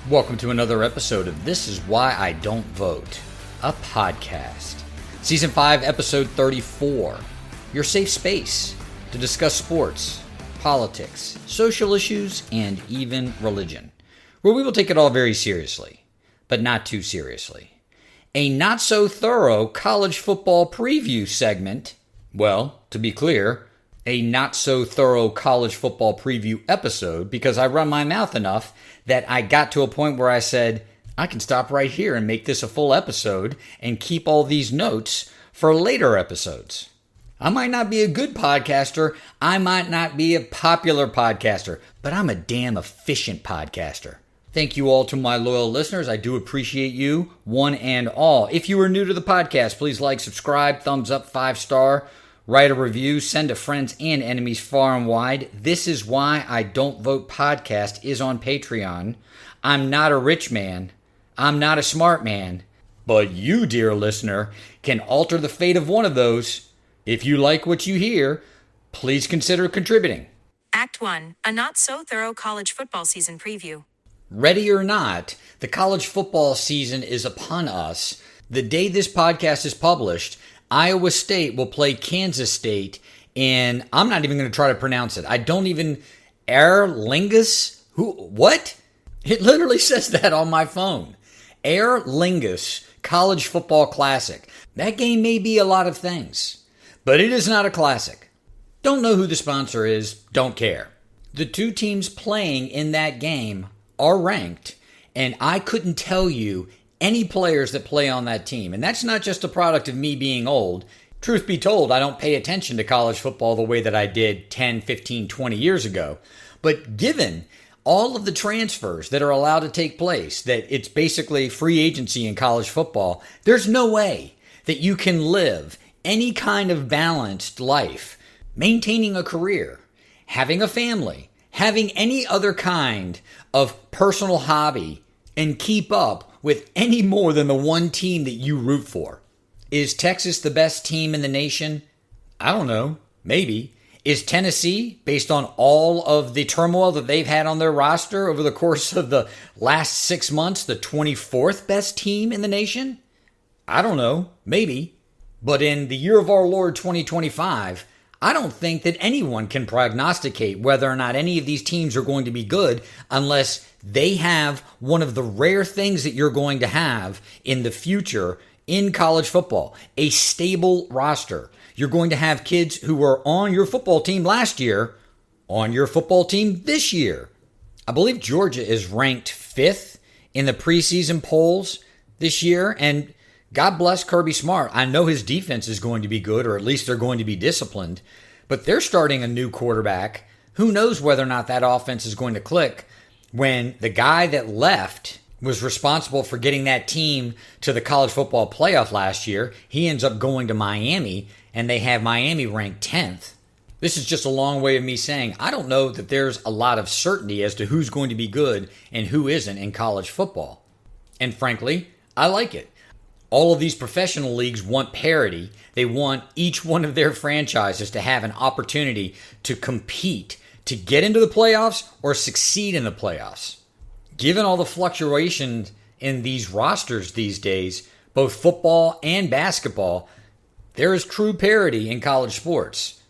Welcome to another episode of This Is Why I Don't Vote, a podcast. Season 5, Episode 34. Your safe space to discuss sports, politics, social issues, and even religion, where we will take it all very seriously, but not too seriously. A not-so-thorough college football preview segment. Well, to be clear, a not-so-thorough college football preview episode because I run my mouth enough that I got to a point where I said, I can stop right here and make this a full episode and keep all these notes for later episodes. I might not be a good podcaster, I might not be a popular podcaster, but I'm a damn efficient podcaster. Thank you all to my loyal listeners. I do appreciate you, one and all. If you are new to the podcast, please like, subscribe, thumbs up, 5-star, write a review, send to friends and enemies far and wide. This Is Why I Don't Vote podcast is on Patreon. I'm not a rich man. I'm not a smart man. But you, dear listener, can alter the fate of one of those. If you like what you hear, please consider contributing. Act 1, a not-so-thorough college football season preview. Ready or not, the college football season is upon us. The day this podcast is published, Iowa State will play Kansas State, and I'm not even going to try to pronounce it. I don't even... Aer Lingus? What? It literally says that on my phone. Aer Lingus College Football Classic. That game may be a lot of things, but it is not a classic. Don't know who the sponsor is, don't care. The two teams playing in that game are ranked, and I couldn't tell you any players that play on that team. And that's not just a product of me being old. Truth be told, I don't pay attention to college football the way that I did 10, 15, 20 years ago. But given all of the transfers that are allowed to take place, that it's basically free agency in college football, there's no way that you can live any kind of balanced life, maintaining a career, having a family, having any other kind of personal hobby, and keep up with any more than the one team that you root for. Is Texas the best team in the nation? I don't know. Maybe. Is Tennessee, based on all of the turmoil that they've had on their roster over the course of the last 6 months, the 24th best team in the nation? I don't know. Maybe. But in the year of our Lord 2025, I don't think that anyone can prognosticate whether or not any of these teams are going to be good unless they have one of the rare things that you're going to have in the future in college football, a stable roster. You're going to have kids who were on your football team last year, on your football team this year. I believe Georgia is ranked 5th in the preseason polls this year, and God bless Kirby Smart. I know his defense is going to be good, or at least they're going to be disciplined, but they're starting a new quarterback. Who knows whether or not that offense is going to click when the guy that left was responsible for getting that team to the college football playoff last year. He ends up going to Miami, and they have Miami ranked 10th. This is just a long way of me saying I don't know that there's a lot of certainty as to who's going to be good and who isn't in college football. And frankly, I like it. All of these professional leagues want parity. They want each one of their franchises to have an opportunity to compete, to get into the playoffs or succeed in the playoffs. Given all the fluctuations in these rosters these days, both football and basketball, there is true parity in college sports.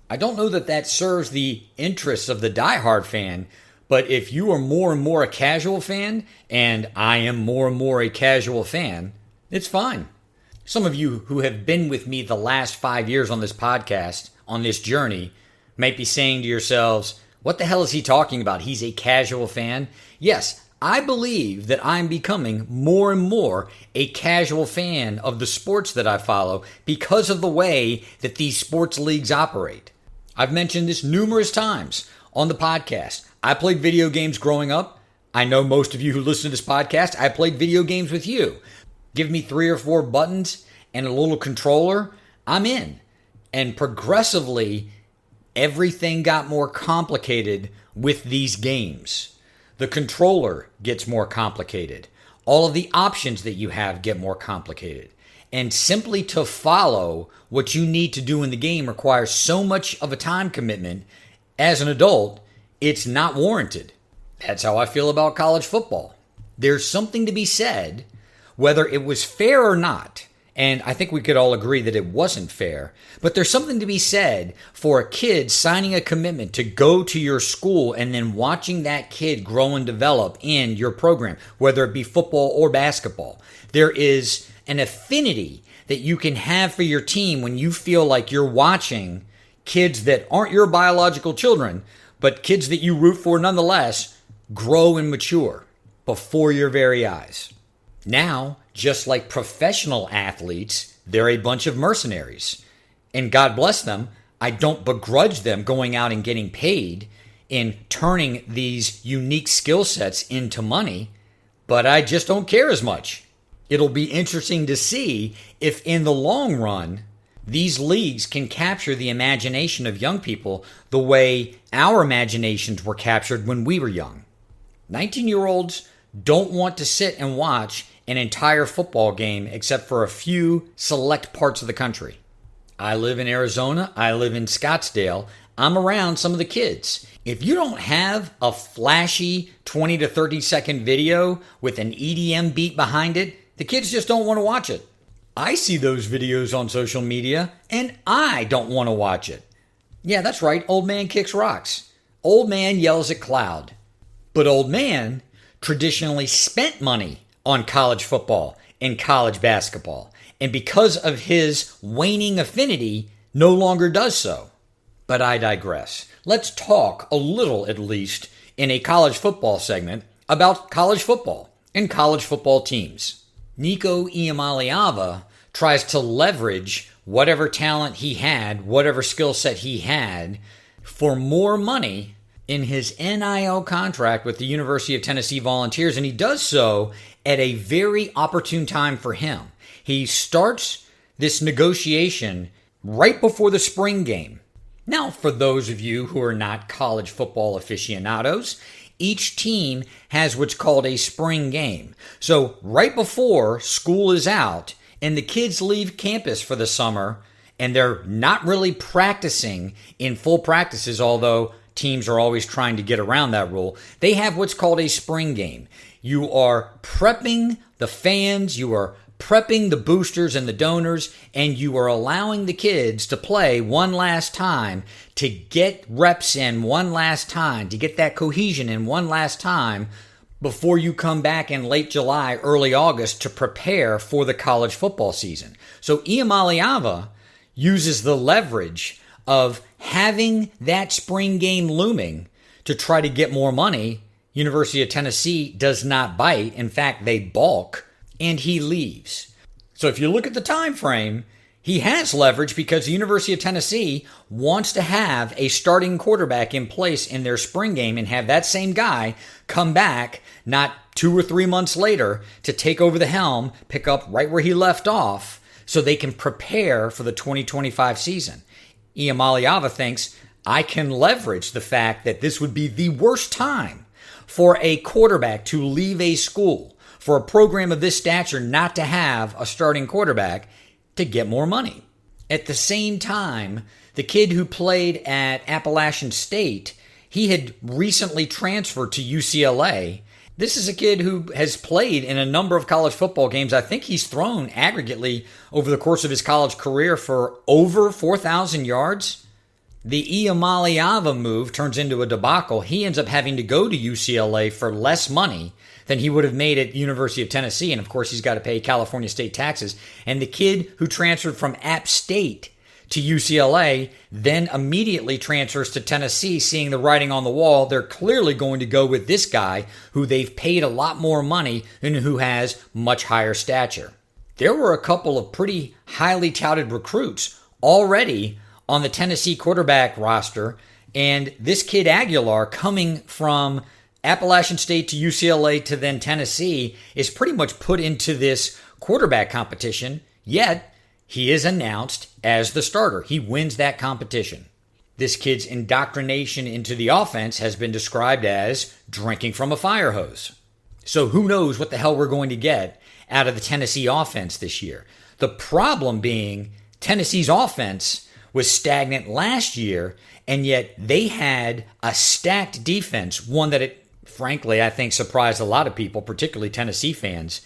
I don't know that that serves the interests of the diehard fan, but if you are more and more a casual fan, and I am more and more a casual fan, it's fine. Some of you who have been with me the last 5 years on this podcast, on this journey, might be saying to yourselves, what the hell is he talking about? He's a casual fan? Yes, I believe that I'm becoming more and more a casual fan of the sports that I follow because of the way that these sports leagues operate. I've mentioned this numerous times on the podcast. I played video games growing up. I know most of you who listen to this podcast, I played video games with you. Give me 3 or 4 buttons and a little controller, I'm in. And progressively, everything got more complicated with these games. The controller gets more complicated. All of the options that you have get more complicated. And simply to follow what you need to do in the game requires so much of a time commitment. As an adult, it's not warranted. That's how I feel about college football. There's something to be said, whether it was fair or not. And I think we could all agree that it wasn't fair. But there's something to be said for a kid signing a commitment to go to your school and then watching that kid grow and develop in your program, whether it be football or basketball. There is an affinity that you can have for your team when you feel like you're watching kids that aren't your biological children, but kids that you root for nonetheless, grow and mature before your very eyes. Now, just like professional athletes, they're a bunch of mercenaries. And God bless them, I don't begrudge them going out and getting paid in turning these unique skill sets into money, but I just don't care as much. It'll be interesting to see if in the long run, these leagues can capture the imagination of young people the way our imaginations were captured when we were young. 19-year-olds don't want to sit and watch an entire football game except for a few select parts of the country. I live in Arizona. I live in Scottsdale. I'm around some of the kids. If you don't have a flashy 20 to 30 second video with an EDM beat behind it, the kids just don't want to watch it. I see those videos on social media and I don't want to watch it. Yeah, that's right. Old man kicks rocks. Old man yells at cloud. But old man traditionally spent money on college football and college basketball, and because of his waning affinity, no longer does so. But I digress. Let's talk a little, at least, in a college football segment about college football and college football teams. Nico Iamaleava tries to leverage whatever talent he had, whatever skill set he had, for more money in his NIL contract with the University of Tennessee Volunteers, and he does so at a very opportune time for him. He starts this negotiation right before the spring game. Now, for those of you who are not college football aficionados, each team has what's called a spring game. So right before school is out and the kids leave campus for the summer and they're not really practicing in full practices, although teams are always trying to get around that rule, they have what's called a spring game. You are prepping the fans, you are prepping the boosters and the donors, and you are allowing the kids to play one last time, to get reps in one last time, to get that cohesion in one last time before you come back in late July, early August to prepare for the college football season. So Iamaleava uses the leverage of having that spring game looming to try to get more money. University of Tennessee does not bite. In fact, they balk, and he leaves. So if you look at the time frame, he has leverage because the University of Tennessee wants to have a starting quarterback in place in their spring game and have that same guy come back not 2 or 3 months later to take over the helm, pick up right where he left off so they can prepare for the 2025 season. Iamaleava thinks, I can leverage the fact that this would be the worst time for a quarterback to leave a school, for a program of this stature not to have a starting quarterback, to get more money. At the same time, the kid who played at Appalachian State, he had recently transferred to UCLA. This is a kid who has played in a number of college football games. I think he's thrown aggregately over the course of his college career for over 4,000 yards. The Iamaleava move turns into a debacle. He ends up having to go to UCLA for less money than he would have made at University of Tennessee. And of course, he's got to pay California state taxes. And the kid who transferred from App State to UCLA then immediately transfers to Tennessee, seeing the writing on the wall. They're clearly going to go with this guy who they've paid a lot more money and who has much higher stature. There were a couple of pretty highly touted recruits already on the Tennessee quarterback roster, and this kid Aguilar, coming from Appalachian State to UCLA to then Tennessee, is pretty much put into this quarterback competition, yet he is announced as the starter. He wins that competition. This kid's indoctrination into the offense has been described as drinking from a fire hose. So who knows what the hell we're going to get out of the Tennessee offense this year. The problem being Tennessee's offense was stagnant last year, and yet they had a stacked defense, one that it frankly, I think surprised a lot of people, particularly Tennessee fans.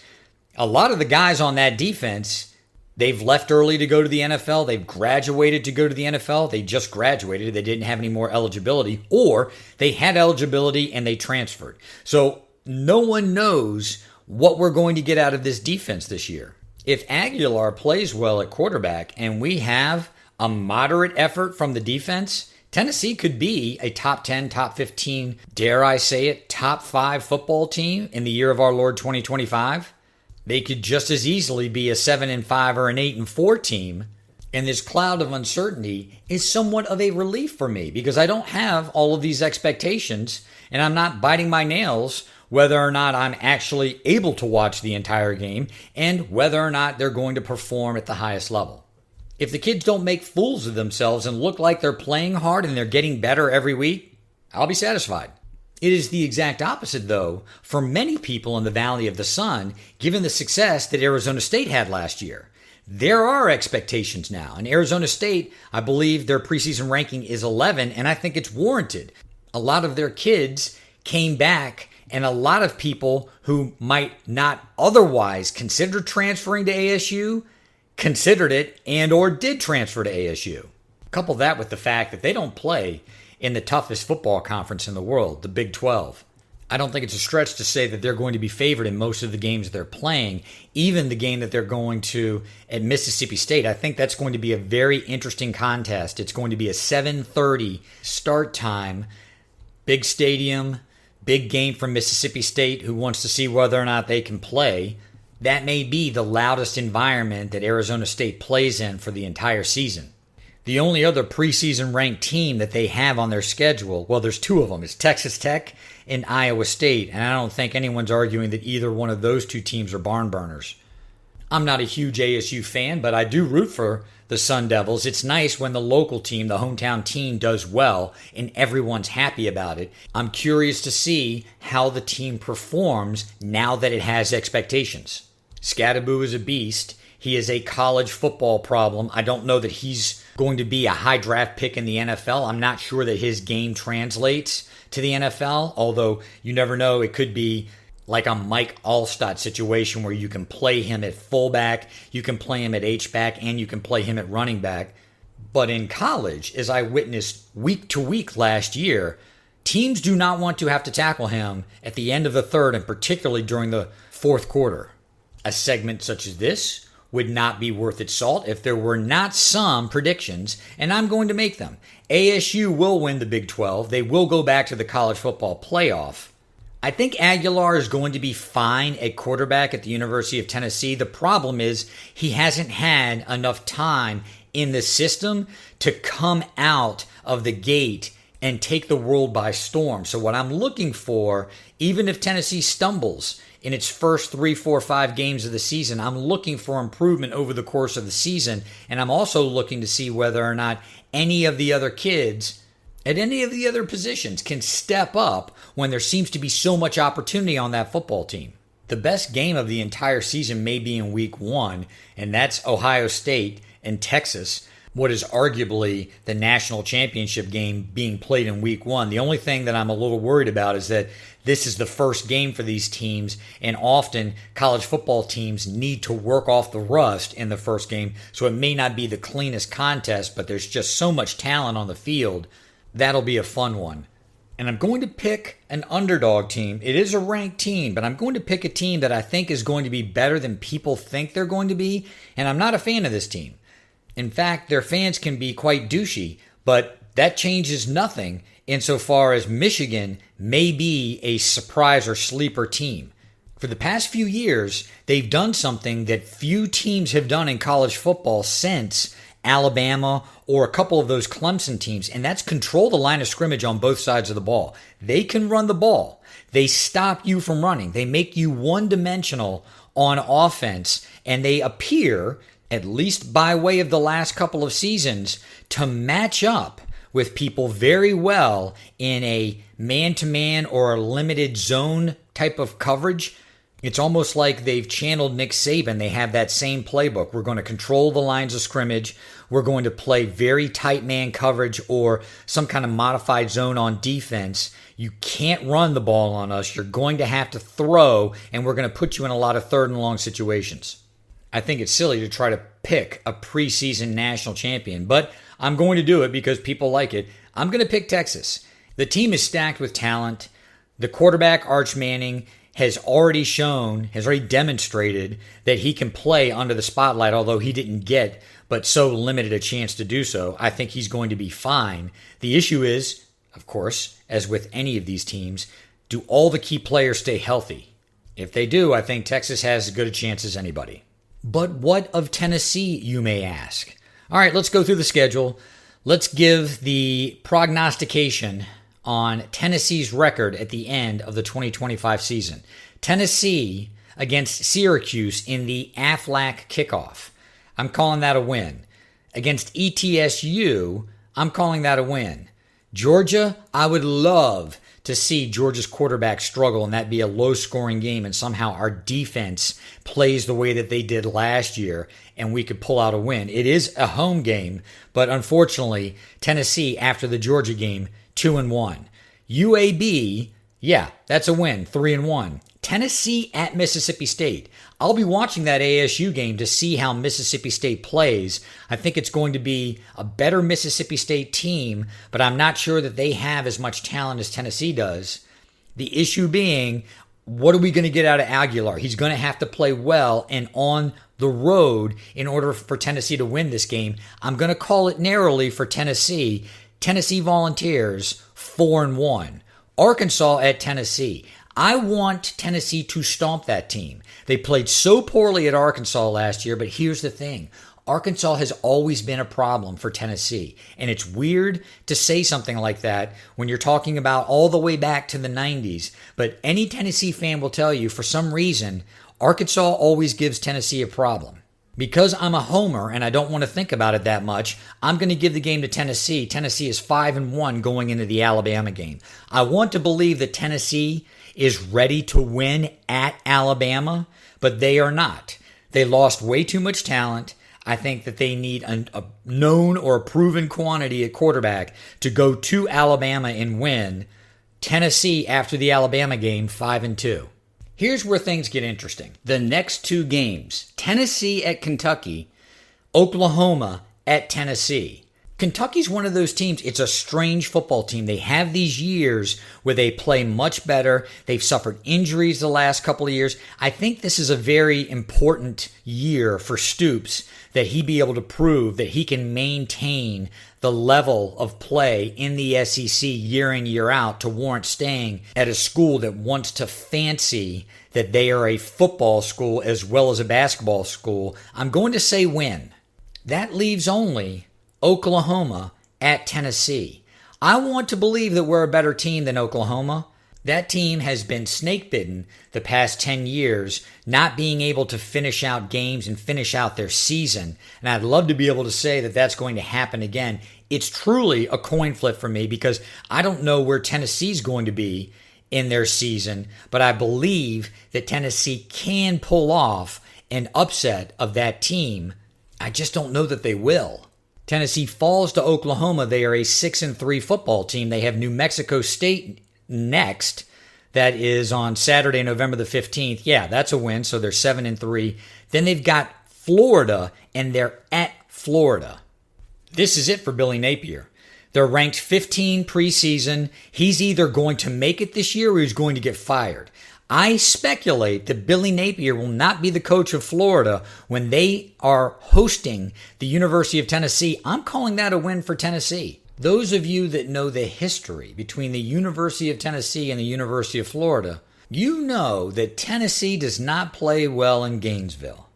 A lot of the guys on that defense, they've left early to go to the NFL. They've graduated to go to the NFL. They just graduated. They didn't have any more eligibility, or they had eligibility and they transferred. So no one knows what we're going to get out of this defense this year. If Aguilar plays well at quarterback and we have a moderate effort from the defense, Tennessee could be a top 10, top 15, dare I say it, top 5 football team in the year of our Lord 2025. They could just as easily be a 7-5 or an 8-4 team. And this cloud of uncertainty is somewhat of a relief for me because I don't have all of these expectations and I'm not biting my nails whether or not I'm actually able to watch the entire game and whether or not they're going to perform at the highest level. If the kids don't make fools of themselves and look like they're playing hard and they're getting better every week, I'll be satisfied. It is the exact opposite, though, for many people in the Valley of the Sun, given the success that Arizona State had last year. There are expectations now, and Arizona State, I believe their preseason ranking is 11, and I think it's warranted. A lot of their kids came back, and a lot of people who might not otherwise consider transferring to ASU considered it and or did transfer to ASU. Couple that with the fact that they don't play in the toughest football conference in the world, the Big 12. I don't think it's a stretch to say that they're going to be favored in most of the games they're playing, even the game that they're going to at Mississippi State. I think that's going to be a very interesting contest. It's going to be a 7:30 start time, big stadium, big game from Mississippi State, who wants to see whether or not they can play. That may be the loudest environment that Arizona State plays in for the entire season. The only other preseason ranked team that they have on their schedule, well, there's 2 of them. It's Texas Tech and Iowa State, and I don't think anyone's arguing that either one of those 2 teams are barn burners. I'm not a huge ASU fan, but I do root for the Sun Devils. It's nice when the local team, the hometown team, does well and everyone's happy about it. I'm curious to see how the team performs now that it has expectations. Scadaboo is a beast. He is a college football problem. I don't know that he's going to be a high draft pick in the NFL. I'm not sure that his game translates to the NFL, although you never know. It could be like a Mike Allstott situation where you can play him at fullback, you can play him at H-back, and you can play him at running back. But in college, as I witnessed week to week last year, teams do not want to have to tackle him at the end of the third and particularly during the fourth quarter. A segment such as this would not be worth its salt if there were not some predictions, and I'm going to make them. ASU will win the Big 12. They will go back to the college football playoff. I think Aguilar is going to be fine at quarterback at the University of Tennessee. The problem is he hasn't had enough time in the system to come out of the gate and take the world by storm. So what I'm looking for, even if Tennessee stumbles in its first 3, 4, 5 games of the season, I'm looking for improvement over the course of the season. And I'm also looking to see whether or not any of the other kids at any of the other positions can step up when there seems to be so much opportunity on that football team. The best game of the entire season may be in week 1, and that's Ohio State and Texas, what is arguably the national championship game being played in week 1. The only thing that I'm a little worried about is that this is the first game for these teams, and often college football teams need to work off the rust in the first game, so it may not be the cleanest contest, but there's just so much talent on the field. That'll be a fun one. And I'm going to pick an underdog team. It is a ranked team, but I'm going to pick a team that I think is going to be better than people think they're going to be, and I'm not a fan of this team. In fact, their fans can be quite douchey, but that changes nothing insofar as Michigan may be a surprise or sleeper team. For the past few years, they've done something that few teams have done in college football since Alabama or a couple of those Clemson teams, and that's control the line of scrimmage on both sides of the ball. They can run the ball. They stop you from running. They make you one-dimensional on offense, and they appear, at least by way of the last couple of seasons, to match up with people very well in a man-to-man or a limited zone type of coverage. It's almost like they've channeled Nick Saban. They have that same playbook. We're going to control the lines of scrimmage. We're going to play very tight man coverage or some kind of modified zone on defense. You can't run the ball on us. You're going to have to throw, and we're going to put you in a lot of third and long situations. I think it's silly to try to pick a preseason national champion, but I'm going to do it because people like it. I'm going to pick Texas. The team is stacked with talent. The quarterback, Arch Manning, has already demonstrated that he can play under the spotlight, although he didn't get but so limited a chance to do so. I think he's going to be fine. The issue is, of course, as with any of these teams, do all the key players stay healthy? If they do, I think Texas has as good a chance as anybody. But what of Tennessee, you may ask? All right, let's go through the schedule. Let's give the prognostication on Tennessee's record at the end of the 2025 season. Tennessee against Syracuse in the Aflac kickoff. I'm calling that a win. Against ETSU, I'm calling that a win. Georgia, I would love to see Georgia's quarterback struggle and that be a low-scoring game and somehow our defense plays the way that they did last year and we could pull out a win. It is a home game, but unfortunately, Tennessee, after the Georgia game, 2-1. UAB, yeah, that's a win, 3-1. Tennessee at Mississippi State. I'll be watching that ASU game to see how Mississippi State plays. I think it's going to be a better Mississippi State team, but I'm not sure that they have as much talent as Tennessee does. The issue being, what are we going to get out of Aguilar? He's going to have to play well and on the road in order for Tennessee to win this game. I'm going to call it narrowly for Tennessee. Tennessee Volunteers, 4-1. Arkansas at Tennessee. I want Tennessee to stomp that team. They played so poorly at Arkansas last year, but here's the thing. Arkansas has always been a problem for Tennessee. And it's weird to say something like that when you're talking about all the way back to the 90s. But any Tennessee fan will tell you, for some reason, Arkansas always gives Tennessee a problem. Because I'm a homer and I don't want to think about it that much, I'm going to give the game to Tennessee. Tennessee is 5-1 going into the Alabama game. I want to believe that Tennessee is ready to win at Alabama, but they are not. They lost way too much talent. I think that they need a known or a proven quantity at quarterback to go to Alabama and win. Tennessee, after the Alabama game, 5-2. Here's where things get interesting. The next two games, Tennessee at Kentucky, Oklahoma at Tennessee. Kentucky's one of those teams, it's a strange football team. They have these years where they play much better. They've suffered injuries the last couple of years. I think this is a very important year for Stoops, that he be able to prove that he can maintain the level of play in the SEC year in, year out to warrant staying at a school that wants to fancy that they are a football school as well as a basketball school. I'm going to say win. That leaves only Oklahoma at Tennessee. I want to believe that we're a better team than Oklahoma. That team has been snake-bitten the past 10 years, not being able to finish out games and finish out their season. And I'd love to be able to say that that's going to happen again. It's truly a coin flip for me because I don't know where Tennessee's going to be in their season, but I believe that Tennessee can pull off an upset of that team. I just don't know that they will. Tennessee falls to Oklahoma. They are a 6-3 football team. They have New Mexico State next. That is on Saturday, November the 15th. Yeah, that's a win. So they're 7-3. Then they've got Florida, and they're at Florida. This is it for Billy Napier. They're ranked 15 preseason. He's either going to make it this year or he's going to get fired. I speculate that Billy Napier will not be the coach of Florida when they are hosting the University of Tennessee. I'm calling that a win for Tennessee. Those of you that know the history between the University of Tennessee and the University of Florida, you know that Tennessee does not play well in Gainesville.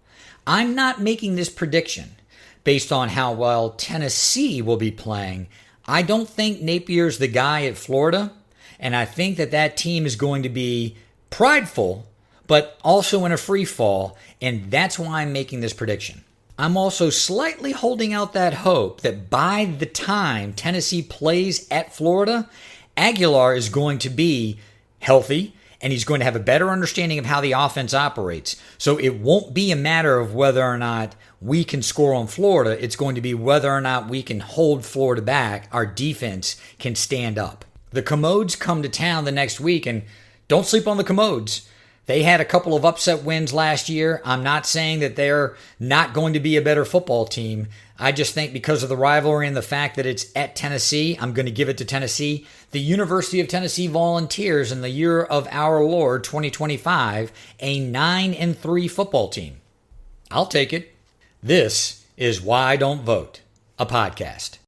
I'm not making this prediction based on how well Tennessee will be playing. I don't think Napier's the guy at Florida, and I think that that team is going to be prideful, but also in a free fall, and that's why I'm making this prediction. I'm also slightly holding out that hope that by the time Tennessee plays at Florida, Aguilar is going to be healthy and he's going to have a better understanding of how the offense operates. So it won't be a matter of whether or not we can score on Florida. It's going to be whether or not we can hold Florida back. Our defense can stand up. The Commodes come to town the next week, and don't sleep on the Commodes. They had a couple of upset wins last year. I'm not saying that they're not going to be a better football team. I just think because of the rivalry and the fact that it's at Tennessee, I'm going to give it to Tennessee. The University of Tennessee Volunteers in the year of our Lord 2025, a 9-3 football team. I'll take it. This is Why Don't Vote, a podcast.